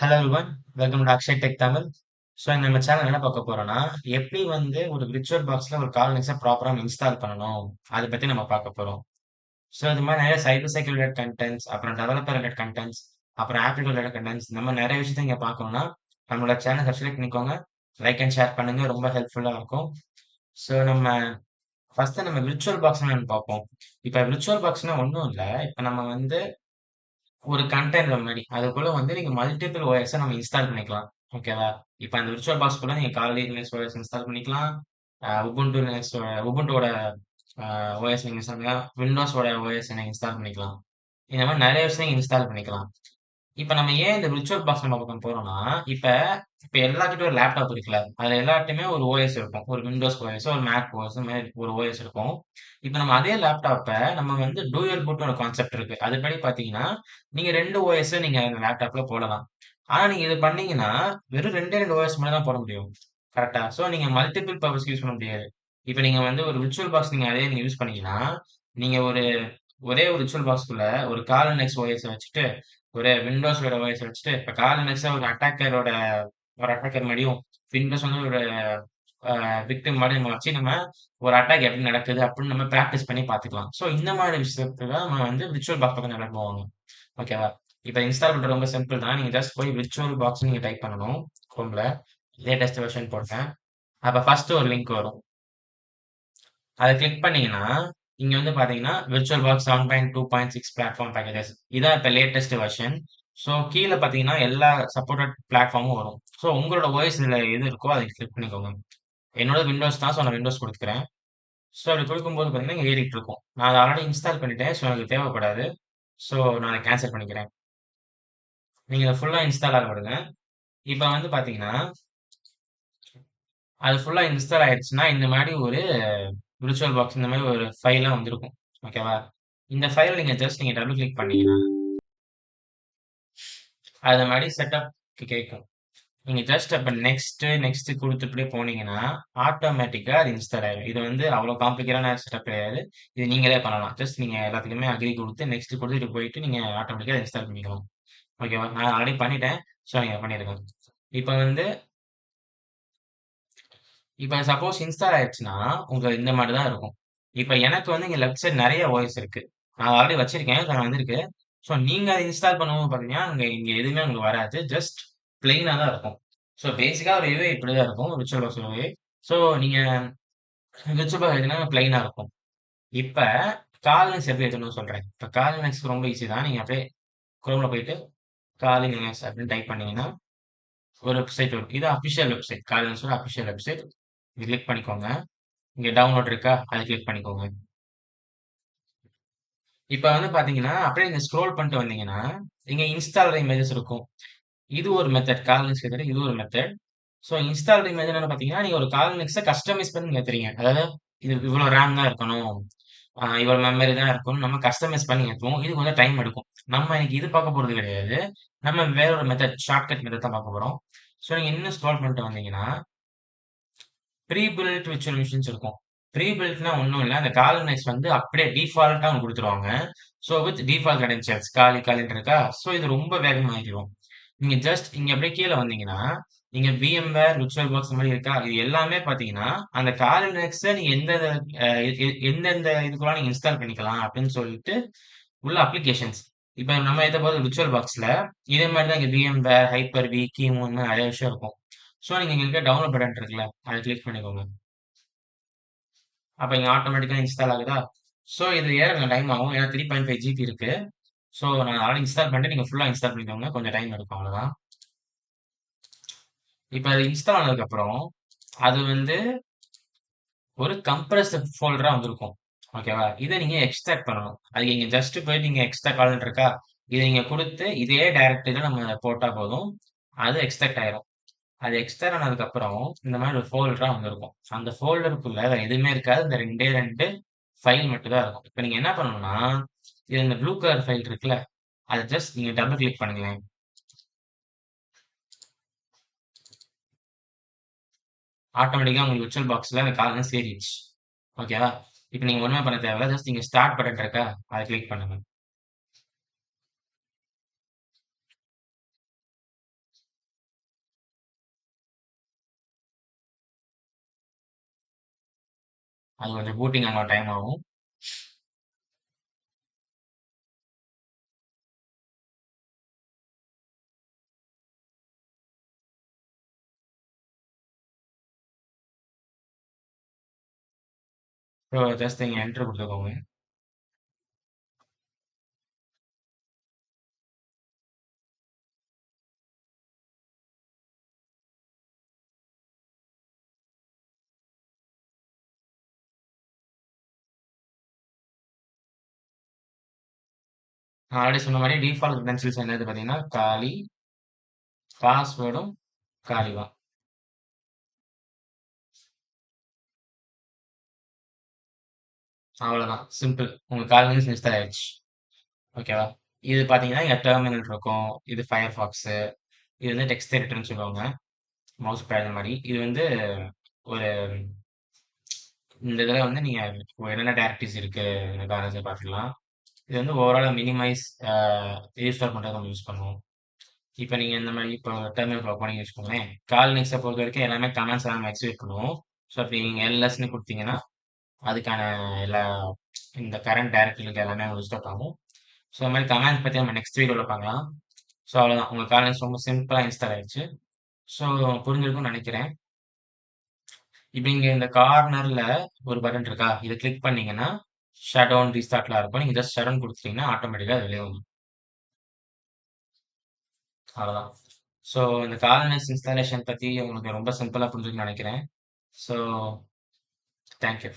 Hello everyone, welcome to Akshay tech Tamil. So நம்ம channel என்ன பார்க்க போறோம்னா, எப்படி வந்து ஒரு விர்ச்சுவல் பாக்ஸ்ல ஒரு கால் நெக்ஸை ப்ராப்பரா இன்ஸ்டால் பண்ணணும், அதை பத்தி நம்ம பார்க்க போறோம். ஸோ இது மாதிரி நிறைய சைபர் செக்யூரிட்டி ரிலேட்டட் கண்டென்ட்ஸ், அப்புறம் டெவலப்பர் ரிலேட்டட் கண்டென்ட்ஸ், அப்புறம் ஆப் ரிலேட்டட் கண்டென்ட்ஸ், இந்த மாதிரி நிறைய விஷயத்தை இங்க பார்க்கணும்னா நம்மளோட சேனல் சப்ஸ்கிரைப் பண்ணிக்கோங்க, லைக் அண்ட் ஷேர் பண்ணுங்க, ரொம்ப ஹெல்ப்ஃபுல்லா இருக்கும். ஸோ நம்ம ஃபர்ஸ்ட் நம்ம விர்ச்சுவல் பாக்ஸ்னு பார்ப்போம். இப்போ விர்ச்சுவல் பாக்ஸ்னா ஒன்றும் இல்லை. இப்போ நம்ம வந்து ஒரு கண்டெய்னர் மாரி. அதுக்குள்ள வந்து நீங்க மல்டிபிள் ஓஎஸ நம்ம இன்ஸ்டால் பண்ணிக்கலாம். ஓகேவா? இப்ப அந்த விர்ச்சுவல் பாக்ஸ்க்குள்ள நீங்க கால்டி லினக்ஸ் ஓஎஸ் இன்ஸ்டால் பண்ணிக்கலாம். உபுண்டு லினக்ஸ் உபுண்டுவோட ஓஎஸ் நீங்க இன்ஸ்டால் பண்ணிக்கலாம். விண்டோஸோட ஓஎஸ் நீங்க இன்ஸ்டால் பண்ணிக்கலாம். இந்த மாதிரி நிறைய விஷயம் நீங்க இன்ஸ்டால் பண்ணிக்கலாம். இப்ப நம்ம ஏன் இந்த விர்ச்சுவல் பாக்ஸ் நம்ம பக்கம் போறோம்னா, இப்ப இப்ப எல்லார்கிட்டயும் ஒரு லேப்டாப் இருக்குல்ல. அதுல எல்லார்ட்டயுமே ஒரு ஓஎஸ் இருக்கும். ஒரு விண்டோஸ் ஓஎஸ், ஒரு மேக் ஓஎஸ் மாரி ஒரு ஓஎஸ் இருக்கும். இப்ப நம்ம அதே லேப்டாப்ப நம்ம வந்து டூயல் பூட்னு ஒரு கான்செப்ட் இருக்கு. அதுபடி பார்த்தீங்கன்னா, நீங்க 2 ஓஎஸ நீங்க அந்த லேப்டாப்ல போடலாம். ஆனா நீங்க இது பண்ணீங்கன்னா, வெறும் 2 ஓஎஸ் மட்டும் தான் போட முடியும். கரெக்ட்டா? சோ நீங்க மல்டிபிள் பர்ப்பஸ்க்கு யூஸ் பண்ண முடியாது. இப்ப நீங்க வந்து ஒரு விர்ச்சுவல் பாக்ஸ் நீங்க அதே நீங்க யூஸ் பண்ணீங்கன்னா, நீங்க ஒரே ஒரு விர்ச்சுவல் பாக்ஸ்க்குள்ள ஒரு கால் எக்ஸ் ஓஎஸ் வச்சுட்டு, ஒரு விண்டோஸோட ஓஎஸ் வச்சுட்டு, இப்ப கால் எக்ஸ ஒரு அட்டாக்கர் மாரியும், விண்டோஸ் வந்து ஒரு விக்டிம் மாரி நம்ம வச்சு நம்ம ஒரு அட்டாக் எப்படி நடக்குது அப்படின்னு நம்ம பிராக்டிஸ் பண்ணி பார்த்துக்கலாம். ஸோ இந்த மாதிரி விஷயத்துல தான் நம்ம வந்து விர்ச்சுவல் பாக்ஸ் பக்கம் நல்லா போவாங்க. ஓகேவா? இப்ப இன்ஸ்டால் பண்றது ரொம்ப சிம்பிள் தான். நீங்க ஜஸ்ட் போய் விர்ச்சுவல் பாக்ஸ் நீங்க டைப் பண்ணணும். குரோம்ல லேட்டஸ்ட் வெர்ஷன் போட்டேன். அப்ப ஃபர்ஸ்ட் ஒரு லிங்க் வரும். அத கிளிக் பண்ணீங்கன்னா, இங்க வந்து பாத்தீங்கன்னா, விர்ச்சுவல் பாக்ஸ் 7.2.6 பிளாட்ஃபார்ம் பேக்கேஜஸ். இதான் இப்ப லேட்டஸ்ட் வெர்ஷன். ஸோ கீழ பாத்தீங்கன்னா, எல்லா சப்போர்ட்டட் பிளாட்ஃபார்மும் வரும். ஸோ உங்களோட ஓஎஸ் இதுல எது இருக்கோ அதை கிளிக் பண்ணிக்கோங்க. என்னோட விண்டோஸ் தான். ஸோ நான் விண்டோஸ் குடுத்துக்கிறேன். ஸோ அப்படி குடுக்கும்போது பாத்தீங்கன்னா, இங்க ஏறிட்டு இருக்கும். நான் அத ஆல்ரெடி இன்ஸ்டால் பண்ணிட்டேன். ஸோ எனக்கு தேவைப்படாது. ஸோ நான் அத கேன்சல் பண்ணிக்கிறேன். நீங்க இத ஃபுல்லா இன்ஸ்டால் ஆக விடுங்க. இப்ப வந்து பாத்தீங்கன்னா, அது ஃபுல்லா இன்ஸ்டால் ஆயிடுச்சுன்னா, இந்த மாரி ஒரு விர்ச்சுவல் பாக்ஸ் இந்த மாரி ஒரு ஃபைலா வந்திருக்கும். ஓகேவா? இந்த ஃபைல நீங்க டபுள் கிளிக் பண்ணீங்கன்னா, அது மாரி செட்டப்க்கு கேட்கும். நீங்க ஜஸ்ட் அப்ப நெக்ஸ்ட் குடுத்து இப்படியே போனீங்கன்னா, ஆட்டோமேட்டிக்கா அது இன்ஸ்டால் ஆயிரும். இது வந்து அவ்வளோ காம்ப்ளிகேட்டான செட்டப் கிடையாது. இது நீங்களே பண்ணலாம். ஜஸ்ட் நீங்க எல்லாத்துலயுமே அக்ரி குடுத்து, நெக்ஸ்ட் குடுத்துட்டு போயிட்டு நீங்க ஆட்டோமேட்டிக்கா இன்ஸ்டால் பண்ணிக்கலாம். ஓகேவா? நான் ஆல்ரெடி பண்ணிட்டேன். ஸோ நீங்க பண்ணிருங்க. இப்ப வந்து இப்ப சப்போஸ் இன்ஸ்டால் ஆயிடுச்சுன்னா, இந்த மாரி தான் இருக்கும். இப்ப எனக்கு வந்து இங்க லெஃப்ட் சைட் நெறைய ஓஎஸ் இருக்கு. நான் ஆல்ரெடி வச்சிருக்கேன். ஸோ வந்திருக்கு. ஸோ நீங்க அத இன்ஸ்டால் பண்ணும்போது பார்த்தீங்கன்னா, இங்க எதுவுமே உங்களுக்கு வராது. ஜஸ்ட் பிளெயினா தான் இருக்கும். ஸோ பேசிக்கா ஒரு யுஐ இப்படிதான் இருக்கும். Virtual box UI. ஸோ நீங்க விர்ச்சுவல் பாக்ஸ் ஏத்துனா பிளெயினா இருக்கும். இப்ப கால்னஸ் எப்படி ஏத்தணும்னு சொல்றேன். இப்ப கால்னஸ்க்கு ரொம்ப ஈஸி தான். நீங்க அப்படியே குரோம்ல போயிட்டு காலினஸ் அப்படின்னு டைப் பண்ணீங்கன்னா, ஒரு வெப்சைட் வரும். இது அபிஷியல் வெப்சைட். கால்னஸோட அபிஷியல் வெப்சைட். இது கிளிக் பண்ணிக்கோங்க. இங்க டவுன்லோட் இருக்கா? அத கிளிக் பண்ணிக்கோங்க. இப்ப வந்து பாத்தீங்கன்னா, அப்படியே நீங்க ஸ்க்ரோல் பண்ணிட்டு வந்தீங்கன்னா, இங்க இன்ஸ்டால் இமேஜஸ் இருக்கும். இது ஒரு மெத்தட். கால்னிக்ஸ் மெத்தட். இது ஒரு மெத்தட். ஸோ இன்ஸ்டால் இமேஜ் என்னன்னு பாத்தீங்கன்னா, நீங்க ஒரு கால்னிக்ஸ கஸ்டமைஸ் பண்ணி ஏத்துறீங்க. அதாவது இது இவ்வளோ ரேம் தான் இருக்கணும். இவ்வளோ மெமரி தான் இருக்கணும். நம்ம கஸ்டமைஸ் பண்ணி ஏத்துவோம். இது கொஞ்சம் டைம் எடுக்கும். நம்ம இன்னைக்கு இது பார்க்க போறது கிடையாது. நம்ம வேற ஒரு மெத்தட், ஷார்ட்கட் மெத்தட் தான் பார்க்க போறோம். ஸோ நீங்க இன்னும் ஸ்க்ரோல் பண்ணிட்டு வந்தீங்கன்னா, ப்ரீ பில்ட் விர்ச்சுவல் மிஷின்ஸ் இருக்கும். ப்ரீ பில்ட்னா ஒண்ணும் இல்ல. அந்த காலனைஸ் வந்து அப்படியே டிஃபால்ட்டா அவங்க குடுத்துருவாங்க. ஸோ வித் டிஃபால்ட் கிரெடென்ஷியல்ஸ் காலின்னு இருக்கா? ஸோ இது ரொம்ப வேகமா ஏறிரும். நீங்க ஜஸ்ட் இங்க அப்படியே கீழ வந்தீங்கன்னா, நீங்க VMware, விர்ச்சுவல் பாக்ஸ் மாரி இருக்கா? இது எல்லாமே பார்த்தீங்கன்னா, அந்த காலினக்ஸ நீங்க அ எ எ எந்தெந்த இதுக்குலாம் நீங்க இன்ஸ்டால் பண்ணிக்கலாம் அப்படின்னு சொல்லிட்டு உள்ள அப்ளிகேஷன்ஸ். இப்ப நம்ம ஏத்த போறது விர்ச்சுவல் பாக்ஸ்ல, இதே மாரி தான் இங்க VMware, Hyper-V, QEMU இந்த மாரி நெறைய விஷயம் இருக்கும். ஸோ நீங்க இங்க இருக்க டவுன்லோட் பட்டன் இருக்குல்ல, அத கிளிக் பண்ணிக்கோங்க. அப்ப இங்க ஆட்டோமேட்டிக்கா இன்ஸ்டால் ஆகுதா? ஸோ இது ஏற கொஞ்சம் டைம் ஆகும். ஏன்னா 3.5 ஜிபி இருக்கு. ஸோ நான் ஆல்ரெடி இன்ஸ்டால் பண்ணிட்டேன். நீங்க ஃபுல்லா இன்ஸ்டால் பண்ணிக்கோங்க. கொஞ்சம் டைம் எடுக்கும் அவ்வளவுதான். இப்ப அது இன்ஸ்டால் ஆனதுக்கப்புறம், அது வந்து ஒரு கம்ப்ரஸ்டு ஃபோல்டரா வந்திருக்கும். ஓகேவா? இத நீங்க எக்ஸ்ட்ராக்ட் பண்ணணும். அதுக்கு இங்க ஜஸ்ட் போயிட்டு இங்க எக்ஸ்ட்ராக்ட் கால்ன்னு இருக்கா? இத நீங்க குடுத்து இதே டைரக்டரியில நம்ம போட்டா போதும். அது எக்ஸ்ட்ராக்ட் ஆயிரும். அது எக்ஸ்ட்ராக்ட் ஆனதுக்கப்புறம், இந்த மாரி ஒரு ஃபோல்டரா வந்திருக்கும். அந்த ஃபோல்டருக்குள்ள வேற எதுவுமே இருக்காது. இந்த 2 ஃபைல் மட்டும் தான் இருக்கும். இப்ப நீங்க என்ன பண்ணணும்னா, இது இந்த ப்ளூ கலர் ஃபைல் இருக்குல்ல, அத ஜஸ்ட் நீங்க டபுள் கிளிக் பண்ணுங்களேன். ஆட்டோமேட்டிக்கா உங்களுக்கு விர்ச்சுவல் பாக்ஸ்ல அந்த கால்னஸ் ஏறிடுச்சு. ஓகேவா? இப்ப நீங்க ஒண்ணுமே பண்ண தேவையில்ல. ஜஸ்ட் இங்க ஸ்டார்ட் பட்டன் இருக்கா? அத கிளிக் பண்ணுங்க. அது கொஞ்சம் பூட்டிங் ஆக டைம் ஆகும். ஸோ ஜஸ்ட் நீங்கள் என்ட்ரு கொடுத்துக்கோங்க. நான் ஆல்ரெடி சொன்ன மாதிரி டிஃபால்ட் credentials என்னது பார்த்தீங்கன்னா காலி, பாஸ்வேர்டும் காலி தான். அவ்வளோதான் சிம்பிள். உங்க காலினிஸ் இன்ஸ்டால் ஆயிடுச்சு. ஓகேவா? இது பார்த்தீங்கன்னா இங்க டெர்மினல் இருக்கும். இது ஃபயர்ஃபாக்ஸு. இது வந்து டெக்ஸ்ட் எடிட்டர்னு சொல்லுவாங்க. மவுஸ் பேட் அந்த மாதிரி. இது வந்து ஒரு இந்த இதில் வந்து நீங்க என்னென்ன டேரக்டரிஸ் இருக்கு இந்த பேலன்ஸை பார்த்துக்கலாம். இது வந்து ஓவராலாக மினிமைஸ் ரீஸ்டார் பண்ணுறது நம்ம யூஸ் பண்ணுவோம். இப்போ நீங்க இந்த மாதிரி இப்போ டெர்மினல் போனீங்க வச்சுக்கோங்களேன். கால் நெக்ஸ்ட்டை பொறுத்த வரைக்கும் எல்லாமே கமெண்ட்ஸ் எல்லாம் எக்ஸிக்யூட் பண்ணுவோம். ஸோ இப்போ நீங்கள் எல்எஸ்ன்னு கொடுத்தீங்கன்னா அதுக்கான எல்லா இந்த கரண்ட் டைரக்டரிக்கு எல்லாமே லிஸ்ட் ஆகும். ஸோ அது மாதிரி கமெண்ட்ஸ் பற்றி நம்ம நெக்ஸ்ட் வீடியோவில் பார்க்கலாம். ஸோ அவ்வளோதான், உங்கள் கால் நெக்ஸ்ட் ரொம்ப சிம்பிளாக இன்ஸ்டால் ஆயிடுச்சு. ஸோ புரிஞ்சிருக்கும்னு நினைக்கிறேன். இப்போ இங்க இந்த கார்னர்ல ஒரு பட்டன் இருக்கா, இதை கிளிக் பண்ணீங்கன்னா ஷட் டவுன் ரீஸ்டார்ட்லாம் இருக்கும். நீங்க ஜஸ்ட் ஷட் டவுன் கொடுத்துட்டீங்கன்னா ஆட்டோமேட்டிக்கா வெளியே வந்துடும். அவ்வளவுதான். ஸோ இந்த கார்னர்ஸ் இன்ஸ்டாலேஷன் பத்தி உங்களுக்கு ரொம்ப சிம்பிளா புரிஞ்சுக்கணும்னு நினைக்கிறேன். So thank you.